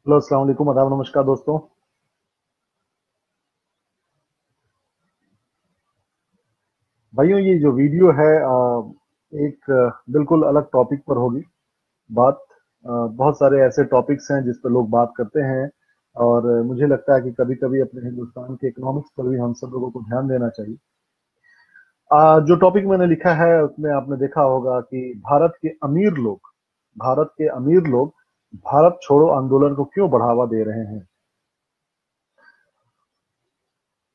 Hello, अस्सलाम वालेकुम, आदाब, नमस्कार दोस्तों। भाइयों, ये जो वीडियो है एक बिल्कुल अलग टॉपिक पर होगी बात। बहुत सारे ऐसे टॉपिक्स हैं जिस पर लोग बात करते हैं और मुझे लगता है कि कभी-कभी अपने हिंदुस्तान के इकोनॉमिक्स पर भी हम सब लोगों को ध्यान देना चाहिए। जो टॉपिक मैंने लिखा है उसमें आपने देखा होगा कि भारत के अमीर लोग भारत छोड़ो आंदोलन को क्यों बढ़ावा दे रहे हैं।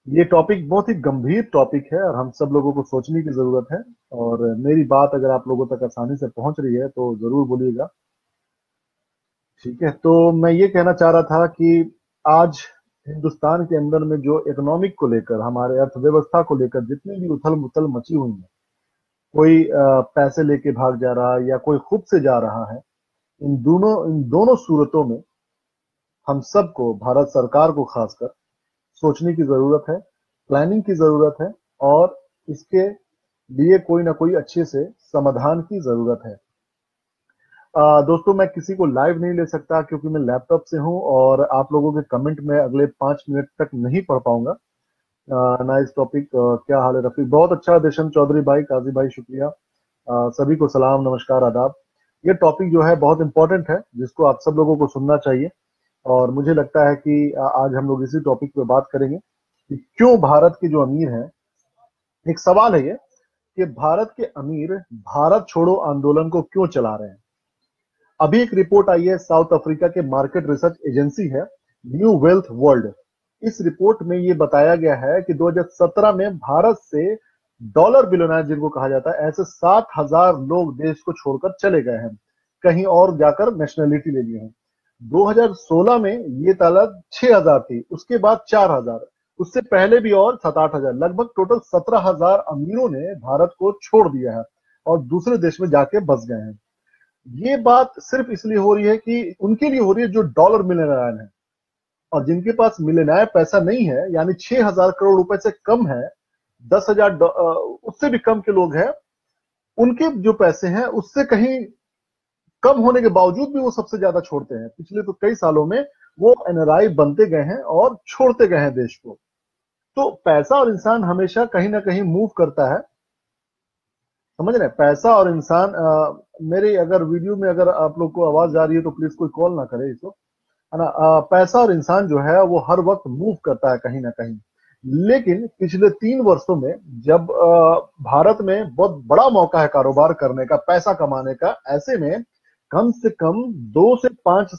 ये टॉपिक बहुत ही गंभीर टॉपिक है और हम सब लोगों को सोचने की जरूरत है। और मेरी बात अगर आप लोगों तक आसानी से पहुंच रही है तो जरूर बोलिएगा। ठीक है, तो मैं ये कहना चाह रहा था कि आज हिंदुस्तान के अंदर में जो इकोनॉमिक को लेकर, हमारे अर्थव्यवस्था को लेकर जितनी भी उथल पुथल मची हुई है, कोई पैसे लेके भाग जा रहा है या कोई खुद से जा रहा है। इन दोनों सूरतों में हम सबको, भारत सरकार को खासकर, सोचने की जरूरत है, प्लानिंग की जरूरत है और इसके लिए कोई ना कोई अच्छे से समाधान की जरूरत है। दोस्तों, मैं किसी को लाइव नहीं ले सकता क्योंकि मैं लैपटॉप से हूं और आप लोगों के कमेंट में अगले 5 मिनट तक नहीं पढ़ पाऊंगा। Nice topic. क्या हाल है रफीक? बहुत अच्छा। देशन चौधरी भाई, काजी भाई, शुक्रिया। सभी को सलाम, नमस्कार, आदाब। ये टॉपिक जो है बहुत इंपॉर्टेंट है जिसको आप सब लोगों को सुनना चाहिए। और मुझे लगता है कि आज हम लोग इसी टॉपिक पे बात करेंगे कि क्यों भारत के जो अमीर हैं, एक सवाल है ये कि भारत के अमीर भारत छोड़ो आंदोलन को क्यों चला रहे हैं। अभी एक रिपोर्ट आई है, साउथ अफ्रीका के मार्केट रिसर्च एजेंसी है, न्यू वेल्थ वर्ल्ड। इस रिपोर्ट में ये बताया गया है कि 2017 में भारत से डॉलर बिलियनर जिनको कहा जाता है, ऐसे 60,000 लोग देश को छोड़कर चले गए हैं, कहीं और जाकर नेशनलिटी ले लिए हैं। 2016 में ये तादाद 6,000 थी, उसके बाद 4,000, उससे पहले भी और 7-8 हजार, लगभग टोटल 17,000 अमीरों ने भारत को छोड़ दिया है और दूसरे देश में जाके बस गए हैं। ये बात सिर्फ इसलिए हो रही है कि उनके लिए हो रही है जो डॉलर मिलियनर हैं। और जिनके पास मिलियनर पैसा नहीं है, यानी 6,000 करोड़ रुपए से कम है, 10,000 उससे भी कम के लोग हैं, उनके जो पैसे हैं उससे कहीं कम होने के बावजूद भी वो सबसे ज्यादा छोड़ते हैं। पिछले तो कई सालों में वो एनआरआई बनते गए हैं और छोड़ते गए हैं देश को। तो पैसा और इंसान हमेशा कहीं ना कहीं मूव करता है। समझ रहे हैं? पैसा और इंसान मेरे अगर वीडियो में अगर आप लोग को आवाज आ रही है तो प्लीज कोई कॉल ना करे इसको, है ना। पैसा और इंसान जो है वो हर वक्त मूव करता है कहीं ना कहीं। लेकिन पिछले 3 वर्षों में जब भारत में बहुत बड़ा मौका है कारोबार करने का, पैसा कमाने का, ऐसे में कम से कम 2 से 5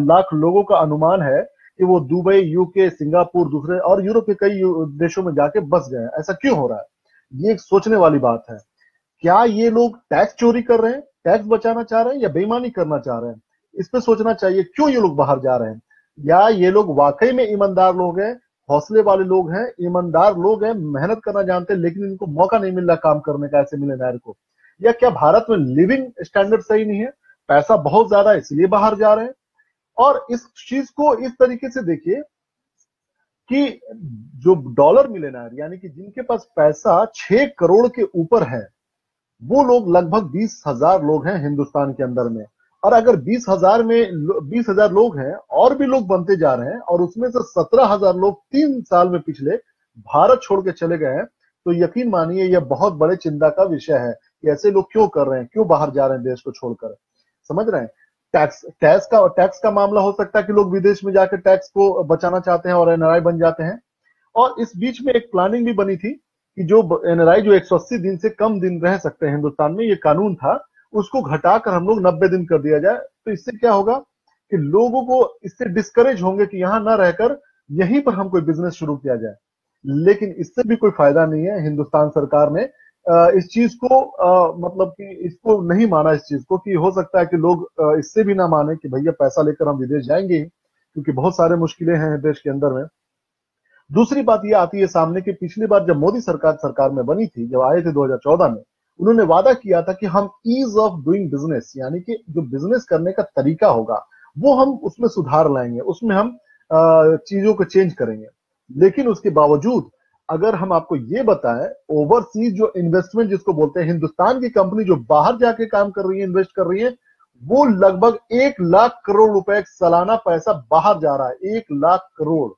लाख लोगों का अनुमान है कि वो दुबई, यूके, सिंगापुर, दूसरे और यूरोप के कई देशों में जाके बस गए हैं। ऐसा क्यों हो रहा है? ये एक सोचने वाली बात है। क्या ये लोग टैक्स चोरी कर रहे हैं, टैक्स बचाना चाह रहे हैं, या बेईमानी करना चाह रहे हैं? इस पे सोचना चाहिए क्यों ये लोग बाहर जा रहे हैं। या ये लोग वाकई में ईमानदार लोग हैं, हौसले वाले लोग हैं, ईमानदार लोग हैं, मेहनत करना जानते हैं, लेकिन इनको मौका नहीं मिल रहा काम करने का, ऐसे मिलेनायर को। या क्या भारत में लिविंग स्टैंडर्ड सही नहीं है, पैसा बहुत ज्यादा है इसलिए बाहर जा रहे हैं। और इस चीज को इस तरीके से देखिए कि जो डॉलर मिलेनायर, यानी कि जिनके पास पैसा 6 करोड़ के ऊपर है, वो लोग लगभग 20,000 लोग हैं हिंदुस्तान के अंदर में। और अगर 20,000 लोग हैं और भी लोग बनते जा रहे हैं और उसमें से 17,000 लोग 3 साल में पिछले भारत छोड़ के चले गए हैं, तो यकीन मानिए यह बहुत बड़े चिंता का विषय है कि ऐसे लोग क्यों कर रहे हैं, क्यों बाहर जा रहे हैं देश को छोड़कर। समझ रहे हैं? टैक्स का मामला हो सकता है कि लोग विदेश में जाकर टैक्स को बचाना चाहते हैं और एनआरआई बन जाते हैं। और इस बीच में एक प्लानिंग भी बनी थी कि जो एनआरआई जो 180 दिन से कम दिन रह सकते हैं हिंदुस्तान में, ये कानून था, उसको घटाकर हम लोग 90 दिन कर दिया जाए। तो इससे क्या होगा कि लोगों को इससे डिस्करेज होंगे कि यहां ना रहकर यहीं पर हम कोई बिजनेस शुरू किया जाए। लेकिन इससे भी कोई फायदा नहीं है। हिंदुस्तान सरकार ने इस चीज को मतलब कि इसको नहीं माना, इस चीज को, कि हो सकता है कि लोग इससे भी ना माने कि भैया पैसा लेकर हम विदेश जाएंगे ही, क्योंकि बहुत सारे मुश्किलें हैं देश के अंदर में। दूसरी बात ये आती है सामने कि पिछली बार जब मोदी सरकार सरकार में बनी थी, जब आए थे 2014 में, उन्होंने वादा किया था कि हम ईज ऑफ डूइंग बिजनेस, यानी कि जो बिजनेस करने का तरीका होगा वो हम उसमें सुधार लाएंगे, उसमें हम चीजों को चेंज करेंगे। लेकिन उसके बावजूद अगर हम आपको ये बताएं, ओवरसीज जो इन्वेस्टमेंट जिसको बोलते हैं, हिंदुस्तान की कंपनी जो बाहर जाके काम कर रही है, इन्वेस्ट कर रही है, वो लगभग 1 लाख करोड़ रुपए सालाना पैसा बाहर जा रहा है। 1 लाख करोड़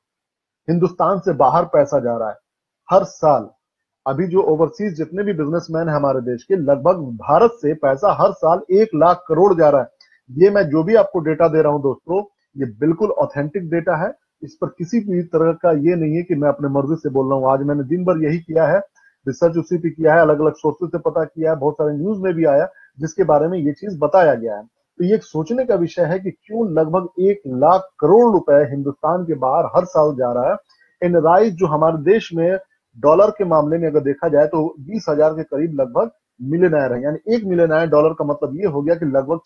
हिंदुस्तान से बाहर पैसा जा रहा है हर साल। अभी जो ओवरसीज जितने भी बिजनेसमैन है हमारे देश के, लगभग भारत से पैसा हर साल 1 लाख करोड़ जा रहा है। ये मैं जो भी आपको डेटा दे रहा हूं दोस्तों, ये बिल्कुल ऑथेंटिक डेटा है। इस पर किसी भी तरह का ये नहीं है कि मैं अपने मर्जी से बोल रहा हूं। आज मैंने दिन भर यही किया है, रिसर्च उसी पे किया है, अलग अलग सोर्सेज से पता किया है, बहुत सारे न्यूज में भी आया जिसके बारे में ये चीज बताया गया है। तो ये एक सोचने का विषय है कि क्यों लगभग 1 लाख करोड़ रुपए हिंदुस्तान के बाहर हर साल जा रहा है। एनराइज जो हमारे देश में डॉलर के मामले में अगर देखा जाए तो 20,000 के करीब लगभग मिलियनर है। यानी 1 मिलियनर डॉलर का मतलब ये हो गया कि लगभग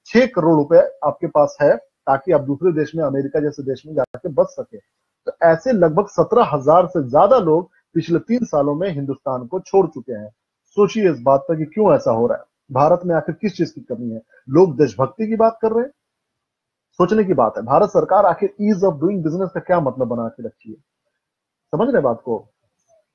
6 करोड़ रुपए आपके पास है, ताकि आप दूसरे देश में, अमेरिका जैसे देश में जाके बच सके। तो ऐसे लगभग 17,000 से ज्यादा लोग पिछले 3 सालों में हिंदुस्तान को छोड़ चुके हैं। सोचिए इस बात पर कि क्यों ऐसा हो रहा है। भारत में आखिर किस चीज की कमी है? लोग देशभक्ति की बात कर रहे हैं। सोचने की बात है, भारत सरकार आखिर ईज ऑफ डूइंग बिजनेस का क्या मतलब बना के रखी है? समझ रहे बात को?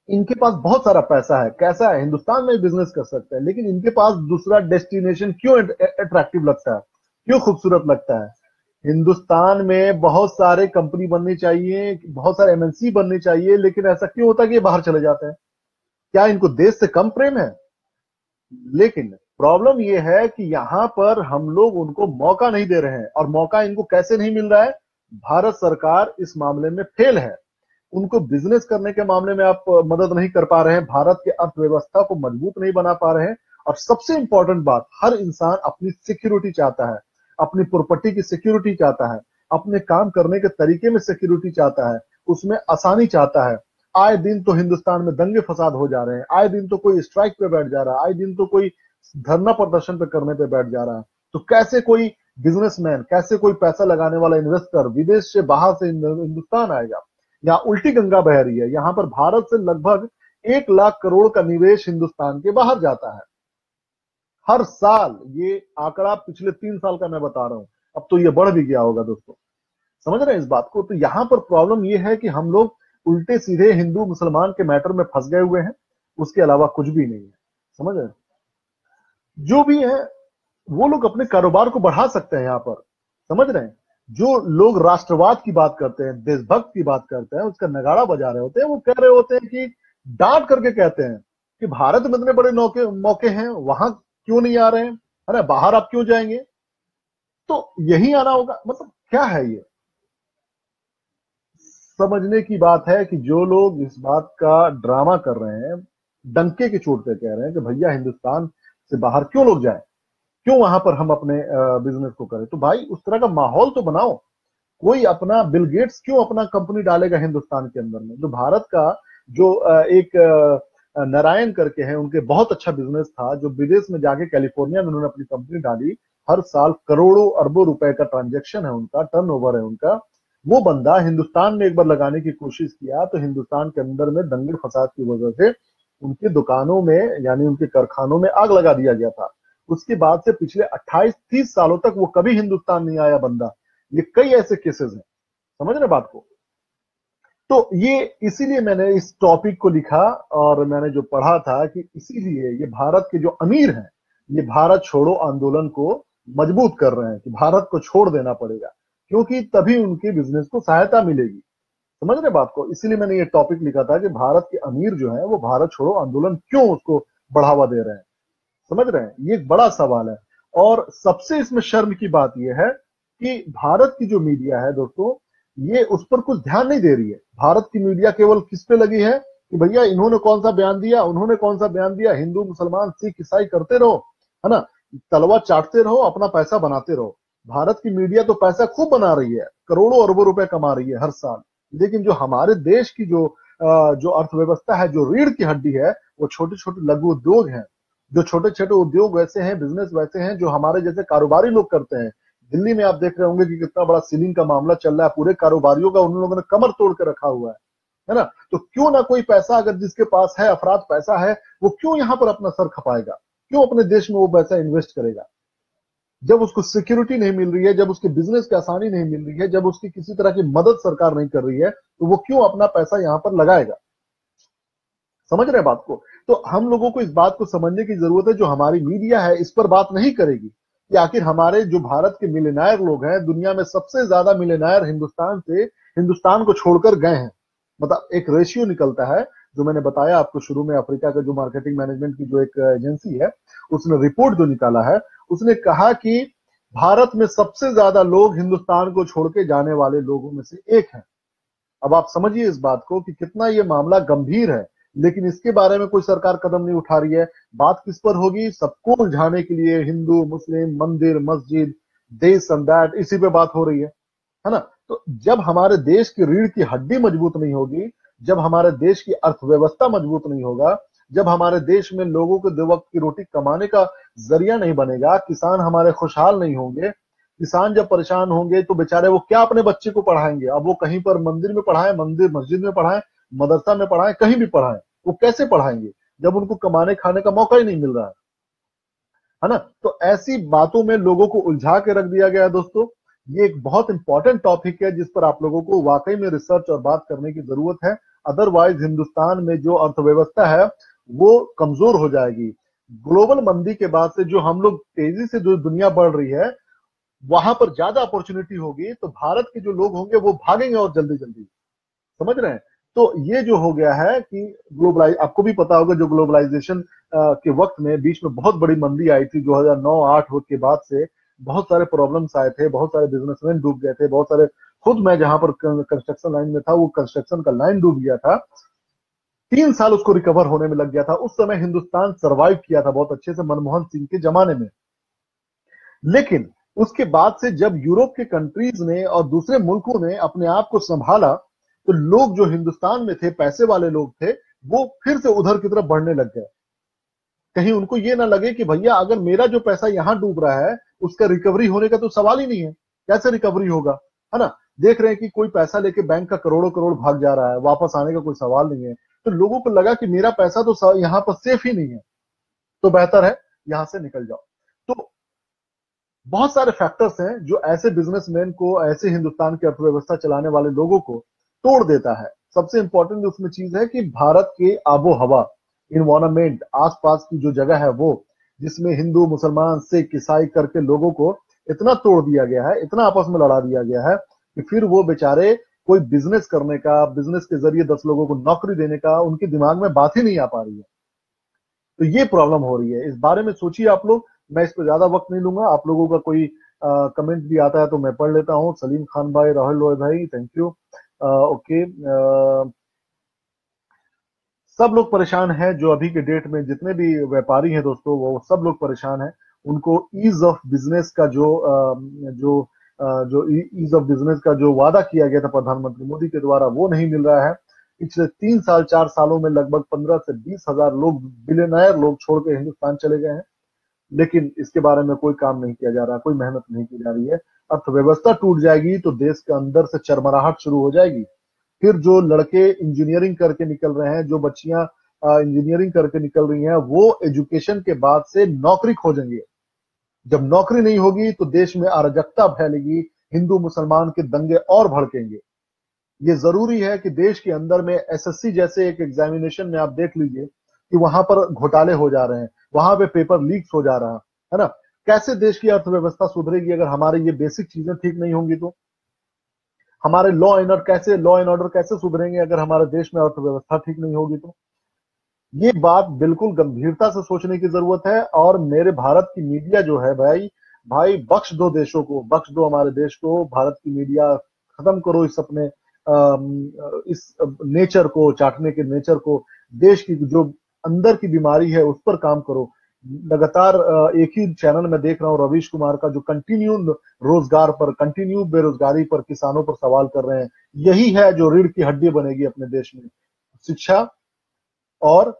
इनके पास बहुत सारा पैसा है, कैसा है, हिंदुस्तान में बिजनेस कर सकते हैं, लेकिन इनके पास दूसरा डेस्टिनेशन क्यों अट्रैक्टिव लगता है, क्यों खूबसूरत लगता है? हिंदुस्तान में बहुत सारे कंपनी बननी चाहिए, बहुत सारे एमएनसी बननी चाहिए, लेकिन ऐसा क्यों होता है कि ये बाहर चले जाते हैं? क्या इनको देश से कम प्रेम है? लेकिन प्रॉब्लम ये है कि यहां पर हम लोग उनको मौका नहीं दे रहे हैं। और मौका इनको कैसे नहीं मिल रहा है? भारत सरकार इस मामले में फेल है। उनको बिजनेस करने के मामले में आप मदद नहीं कर पा रहे हैं, भारत के अर्थव्यवस्था को मजबूत नहीं बना पा रहे हैं। और सबसे इंपॉर्टेंट बात, हर इंसान अपनी सिक्योरिटी चाहता है, अपनी प्रॉपर्टी की सिक्योरिटी चाहता है, अपने काम करने के तरीके में सिक्योरिटी चाहता है, उसमें आसानी चाहता है। आए दिन तो हिंदुस्तान में दंगे फसाद हो जा रहे हैं, आए दिन तो कोई स्ट्राइक पे बैठ जा रहा है, आए दिन तो कोई धरना प्रदर्शन पे करने पे बैठ जा रहा है। तो कैसे कोई बिजनेसमैन, कैसे कोई पैसा लगाने वाला इन्वेस्टर विदेश से, बाहर से हिंदुस्तान आएगा? यहाँ उल्टी गंगा बह रही है। यहाँ पर भारत से लगभग 1 लाख करोड़ का निवेश हिंदुस्तान के बाहर जाता है हर साल। ये आंकड़ा पिछले 3 साल का मैं बता रहा हूं, अब तो ये बढ़ भी गया होगा दोस्तों। समझ रहे हैं इस बात को? तो यहाँ पर प्रॉब्लम ये है कि हम लोग उल्टे सीधे हिंदू मुसलमान के मैटर में फंस गए हुए हैं, उसके अलावा कुछ भी नहीं है। समझ रहे हैं? जो भी है वो लोग अपने कारोबार को बढ़ा सकते हैं यहाँ पर। समझ रहे हैं? जो लोग राष्ट्रवाद की बात करते हैं, देशभक्त की बात करते हैं, उसका नगाड़ा बजा रहे होते हैं, वो कह रहे होते हैं कि डांट करके कहते हैं कि भारत में इतने बड़े मौके हैं, वहां क्यों नहीं आ रहे हैं, है ना, बाहर आप क्यों जाएंगे? तो यही आना होगा। मतलब क्या है ये? समझने की बात है कि जो लोग इस बात का ड्रामा कर रहे हैं, डंके की चोट पे कह रहे हैं कि भैया हिंदुस्तान से बाहर क्यों लोग जाएं, क्यों वहां पर हम अपने बिजनेस को करें? तो भाई उस तरह का माहौल तो बनाओ। कोई अपना बिल गेट्स क्यों अपना कंपनी डालेगा हिंदुस्तान के अंदर में? जो भारत का जो एक नारायण करके है, उनके बहुत अच्छा बिजनेस था, जो विदेश में जाके कैलिफोर्निया में उन्होंने अपनी कंपनी डाली, हर साल करोड़ों अरबों रुपए का ट्रांजैक्शन है उनका, टर्नओवर है उनका। वो बंदा हिंदुस्तान में एक बार लगाने की कोशिश किया तो हिंदुस्तान के अंदर में दंगे फसाद की वजह से उनकी दुकानों में, यानी उनके कारखानों में आग लगा दिया गया था। उसके बाद से पिछले 28-30 सालों तक वो कभी हिंदुस्तान नहीं आया बंदा। ये कई ऐसे केसेस हैं। समझ रहे बात को? तो ये इसीलिए मैंने इस टॉपिक को लिखा और मैंने जो पढ़ा था कि इसीलिए ये भारत के जो अमीर हैं, ये भारत छोड़ो आंदोलन को मजबूत कर रहे हैं कि भारत को छोड़ देना पड़ेगा, क्योंकि तभी उनके बिजनेस को सहायता मिलेगी। समझ रहे बात को? इसीलिए मैंने ये टॉपिक लिखा था कि भारत के अमीर जो है वो भारत छोड़ो आंदोलन क्यों उसको बढ़ावा दे रहे हैं। समझ रहे हैं? ये एक बड़ा सवाल है। और सबसे इसमें शर्म की बात यह है कि भारत की जो मीडिया है दोस्तों, ये उस पर कुछ ध्यान नहीं दे रही है। भारत की मीडिया केवल किस पे लगी है कि भैया इन्होंने कौन सा बयान दिया, उन्होंने कौन सा बयान दिया, हिंदू मुसलमान सिख ईसाई करते रहो, है ना, तलवा चाटते रहो, अपना पैसा बनाते रहो। भारत की मीडिया तो पैसा खूब बना रही है, करोड़ों अरबों रुपए कमा रही है हर साल। लेकिन जो हमारे देश की जो अर्थव्यवस्था है, जो रीढ़ की हड्डी है, वो छोटे छोटे लघु उद्योग हैं। जो छोटे छोटे उद्योग वैसे हैं, बिजनेस वैसे हैं, जो हमारे जैसे कारोबारी लोग करते हैं। दिल्ली में आप देख रहे होंगे कि कितना बड़ा सीलिंग का मामला चल रहा है, पूरे कारोबारियों का उन लोगों ने कमर तोड़ के रखा हुआ है ना? तो क्यों ना कोई पैसा, अगर जिसके पास है, अफराद पैसा है, वो क्यों यहाँ पर अपना सर खपाएगा, क्यों अपने देश में वो पैसा इन्वेस्ट करेगा? जब उसको सिक्योरिटी नहीं मिल रही है, जब उसके बिजनेस की आसानी नहीं मिल रही है, जब उसकी किसी तरह की मदद सरकार नहीं कर रही है, तो वो क्यों अपना पैसा यहाँ पर लगाएगा? समझ रहे हैं बात को? तो हम लोगों को इस बात को समझने की जरूरत है, जो हमारी मीडिया है इस पर बात नहीं करेगी। कि आखिर हमारे जो भारत के मिलियनेयर लोग हैं, दुनिया में सबसे ज्यादा मिलियनेयर हिंदुस्तान को छोड़कर गए हैं। मतलब एक रेशियो निकलता है, जो मैंने बताया आपको शुरू में, अफ्रीका का जो मार्केटिंग मैनेजमेंट की जो एक एजेंसी है, उसने रिपोर्ट जो निकाला है, उसने कहा कि भारत में सबसे ज्यादा लोग हिंदुस्तान को छोड़ के जाने वाले लोगों में से एक है। अब आप समझिए इस बात को कि कितना ये मामला गंभीर है, लेकिन इसके बारे में कोई सरकार कदम नहीं उठा रही है। बात किस पर होगी? सबको उलझाने के लिए हिंदू मुस्लिम मंदिर मस्जिद दिस एंड दैट, इसी पे बात हो रही है ना। तो जब हमारे देश की रीढ़ की हड्डी मजबूत नहीं होगी, जब हमारे देश की अर्थव्यवस्था मजबूत नहीं होगा, जब हमारे देश में लोगों को दो वक्त की रोटी कमाने का जरिया नहीं बनेगा, किसान हमारे खुशहाल नहीं होंगे, किसान जब परेशान होंगे तो बेचारे वो क्या अपने बच्चे को पढ़ाएंगे? अब वो कहीं पर मंदिर में पढ़ाएं, मंदिर मस्जिद में पढ़ाएं, मदरसा में पढ़ाएं, कहीं भी पढ़ाएं, वो कैसे पढ़ाएंगे जब उनको कमाने खाने का मौका ही नहीं मिल रहा है ना। तो ऐसी बातों में लोगों को उलझा के रख दिया गया है। दोस्तों, ये एक बहुत इंपॉर्टेंट टॉपिक है जिस पर आप लोगों को वाकई में रिसर्च और बात करने की जरूरत है। अदरवाइज हिंदुस्तान में जो अर्थव्यवस्था है वो कमजोर हो जाएगी। ग्लोबल मंदी के बाद से जो हम लोग तेजी से जो दुनिया बढ़ रही है, वहां पर ज्यादा अपॉर्चुनिटी होगी, तो भारत के जो लोग होंगे वो भागेंगे और जल्दी जल्दी। समझ रहे हैं? तो ये जो हो गया है कि ग्लोबलाइज, आपको भी पता होगा, जो ग्लोबलाइजेशन के वक्त में बीच में बहुत बड़ी मंदी आई थी 2009-8 के बाद से, बहुत सारे प्रॉब्लम्स आए थे, बहुत सारे बिजनेसमैन डूब गए थे, बहुत सारे, खुद मैं जहां पर कंस्ट्रक्शन लाइन में था, वो कंस्ट्रक्शन का लाइन डूब गया था। 3 साल उसको रिकवर होने में लग गया था। उस समय हिंदुस्तान सर्वाइव किया था बहुत अच्छे से, मनमोहन सिंह के जमाने में। लेकिन उसके बाद से जब यूरोप के कंट्रीज ने और दूसरे मुल्कों ने अपने आप को संभाला, तो लोग जो हिंदुस्तान में थे, पैसे वाले लोग थे, वो फिर से उधर की तरफ बढ़ने लग गए। कहीं उनको ये ना लगे कि भैया अगर मेरा जो पैसा यहां डूब रहा है, उसका रिकवरी होने का तो सवाल ही नहीं है, कैसे रिकवरी होगा, है ना। देख रहे हैं कि कोई पैसा लेके बैंक का करोड़ों करोड़ भाग जा रहा है, वापस आने का कोई सवाल नहीं है। तो लोगों को लगा कि मेरा पैसा तो यहाँ पर सेफ ही नहीं है, तो बेहतर है यहां से निकल जाओ। तो बहुत सारे फैक्टर्स हैं जो ऐसे बिजनेसमैन को, ऐसे हिंदुस्तान की अर्थव्यवस्था चलाने वाले लोगों को तोड़ देता है। सबसे इंपॉर्टेंट उसमें चीज है कि भारत के आबो हवा, इन्वायरमेंट, आसपास की जो जगह है वो, जिसमें हिंदू मुसलमान सिख ईसाई करके लोगों को इतना तोड़ दिया गया है, इतना आपस में लड़ा दिया गया है कि फिर वो बेचारे कोई बिजनेस करने का, बिजनेस के जरिए 10 लोगों को नौकरी देने का उनके दिमाग में बात ही नहीं आ पा रही है। तो ये प्रॉब्लम हो रही है। इस बारे में सोचिए आप लोग। मैं इस पर ज्यादा वक्त नहीं लूंगा। आप लोगों का कोई कमेंट भी आता है तो मैं पढ़ लेता हूँ। सलीम खान भाई, राहुल रॉय भाई, थैंक यू। ओके, सब लोग परेशान हैं जो अभी के डेट में जितने भी व्यापारी हैं दोस्तों, वो सब लोग परेशान हैं। उनको ईज ऑफ बिजनेस का जो ईज ऑफ बिजनेस का जो वादा किया गया था प्रधानमंत्री मोदी के द्वारा, वो नहीं मिल रहा है। पिछले 3 साल 4 सालों में लगभग 15 से 20 हजार लोग, बिलियनर लोग छोड़ के हिंदुस्तान चले गए हैं, लेकिन इसके बारे में कोई काम नहीं किया जा रहा, कोई मेहनत नहीं की जा रही है। अर्थव्यवस्था टूट जाएगी तो देश के अंदर से चरमराहट शुरू हो जाएगी। फिर जो लड़के इंजीनियरिंग करके निकल रहे हैं, जो बच्चियां इंजीनियरिंग करके निकल रही हैं, वो एजुकेशन के बाद से नौकरी खोजेंगे। जब नौकरी नहीं होगी तो देश में अराजकता फैलेगी, हिंदू मुसलमान के दंगे और भड़केंगे। ये जरूरी है कि देश के अंदर में एसएससी जैसे एक एग्जामिनेशन में आप देख लीजिए कि वहां पर घोटाले हो जा रहे हैं, वहां पे पेपर लीक्स हो जा रहा है ना। कैसे देश की अर्थव्यवस्था सुधरेगी अगर हमारे ये बेसिक चीजें ठीक नहीं होंगी? तो हमारे लॉ एंड ऑर्डर कैसे सुधरेंगे अगर हमारे देश में अर्थव्यवस्था ठीक नहीं होगी? तो ये बात बिल्कुल गंभीरता से सोचने की जरूरत है। और मेरे भारत की मीडिया जो है भाई, बख्श दो देशों को, बख्श दो हमारे देश को। भारत की मीडिया, खत्म करो इस अपने इस नेचर को, चाटने के नेचर को। देश की जो अंदर की बीमारी है उस पर काम करो। लगातार एक ही चैनल में देख रहा हूँ रवीश कुमार का, जो कंटिन्यू रोजगार पर, कंटिन्यू बेरोजगारी पर, किसानों पर सवाल कर रहे हैं। यही है जो रीढ़ की हड्डी बनेगी अपने देश में। शिक्षा और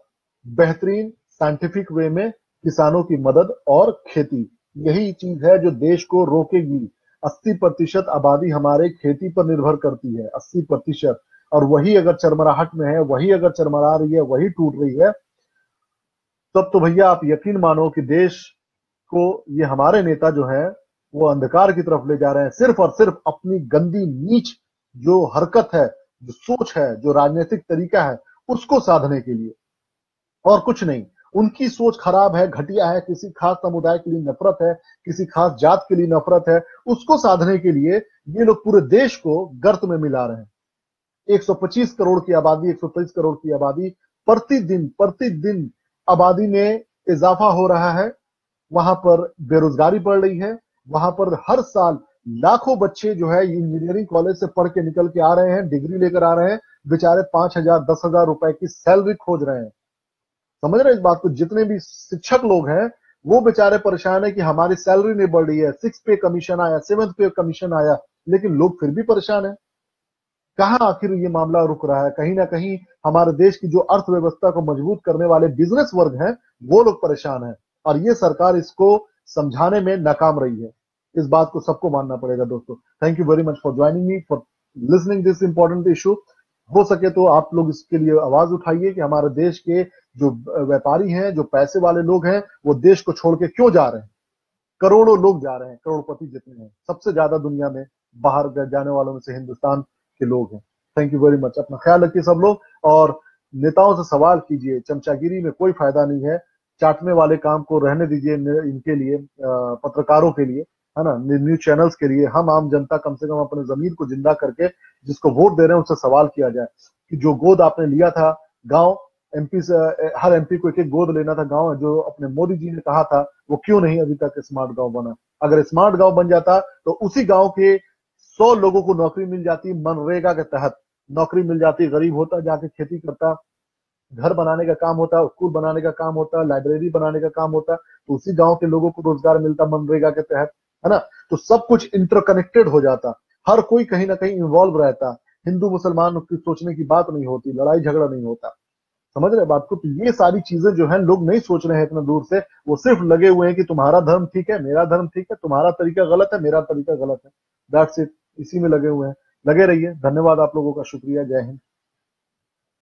बेहतरीन साइंटिफिक वे में किसानों की मदद और खेती, यही चीज है जो देश को रोकेगी। 80% आबादी हमारे खेती पर निर्भर करती है, 80%। और वही अगर चरमराहट में है, वही अगर चरमरा रही है, वही टूट रही है, तब तो भैया आप यकीन मानो कि देश को ये हमारे नेता जो है वो अंधकार की तरफ ले जा रहे हैं, सिर्फ और सिर्फ अपनी गंदी नीच जो हरकत है, जो सोच है, जो राजनीतिक तरीका है, उसको साधने के लिए, और कुछ नहीं। उनकी सोच खराब है, घटिया है, किसी खास समुदाय के लिए नफरत है, किसी खास जात के लिए नफरत है, उसको साधने के लिए ये लोग पूरे देश को गर्त में मिला रहे हैं। 125 करोड़ की आबादी, 123 करोड़ की आबादी, प्रतिदिन प्रतिदिन आबादी में इजाफा हो रहा है। वहां पर बेरोजगारी बढ़ रही है। वहां पर हर साल लाखों बच्चे जो है इंजीनियरिंग कॉलेज से पढ़ के निकल के आ रहे हैं, डिग्री लेकर आ रहे हैं, बेचारे 5,000 10,000 रुपए की सैलरी खोज रहे हैं। समझ रहे हैं इस बात को? जितने भी शिक्षक लोग हैं वो बेचारे परेशान है कि हमारी सैलरी नहीं बढ़ रही है, 6 पे कमीशन आया, 7th पे कमीशन आया, लेकिन लोग फिर भी परेशान है। कहां आखिर ये मामला रुक रहा है? कहीं ना कहीं हमारे देश की जो अर्थव्यवस्था को मजबूत करने वाले बिजनेस वर्ग हैं वो लोग परेशान हैं, और ये सरकार इसको समझाने में नाकाम रही है। इस बात को सबको मानना पड़ेगा दोस्तों। Thank you very much for joining me, for listening this important issue. हो सके तो आप लोग इसके लिए आवाज उठाइए कि हमारे देश के जो व्यापारी हैं, जो पैसे वाले लोग हैं, वो देश को छोड़ के क्यों जा रहे हैं। करोड़ों लोग जा रहे हैं, करोड़पति जितने हैं, सबसे ज्यादा दुनिया में बाहर जाने वालों में से हिंदुस्तान के लोग हैं। Thank you very much. अपना ख्याल रखिए सब लोग, और नेताओं से सवाल कीजिए। चमचागिरी में कोई फायदा नहीं है। चाटने वाले काम को रहने दीजिए इनके लिए, पत्रकारों के लिए, है ना, न्यूज चैनल्स के लिए। हम आम जनता कम से कम अपने जमीर को जिंदा करके जिसको वोट दे रहे हैं उससे सवाल किया जाए कि जो गोद आपने लिया था गांव, एमपी से, हर एमपी को एक एक गोद लेना था गांव, जो अपने मोदी जी ने कहा था, वो क्यों नहीं अभी तक स्मार्ट गांव बना? अगर स्मार्ट गांव बन जाता तो उसी गांव के 100 लोगों को नौकरी मिल जाती, मनरेगा के तहत नौकरी मिल जाती, गरीब होता, जाके खेती करता, घर बनाने का काम होता, स्कूल बनाने का काम होता, लाइब्रेरी बनाने का काम होता, तो उसी गांव के लोगों को रोजगार मिलता मनरेगा के तहत, है ना। तो सब कुछ इंटरकनेक्टेड हो जाता, हर कोई कहीं ना कहीं इन्वॉल्व रहता, हिंदू मुसलमान की सोचने की बात नहीं होती, लड़ाई झगड़ा नहीं होता। समझ रहे बात को? तो ये सारी चीजें जो है लोग नहीं सोच रहे हैं इतना दूर से, वो सिर्फ लगे हुए हैं कि तुम्हारा धर्म ठीक है, मेरा धर्म ठीक है, तुम्हारा तरीका गलत है, मेरा तरीका गलत है। That's it. इसी में लगे हुए हैं। लगे रहिए। धन्यवाद आप लोगों का, शुक्रिया। जय हिंद।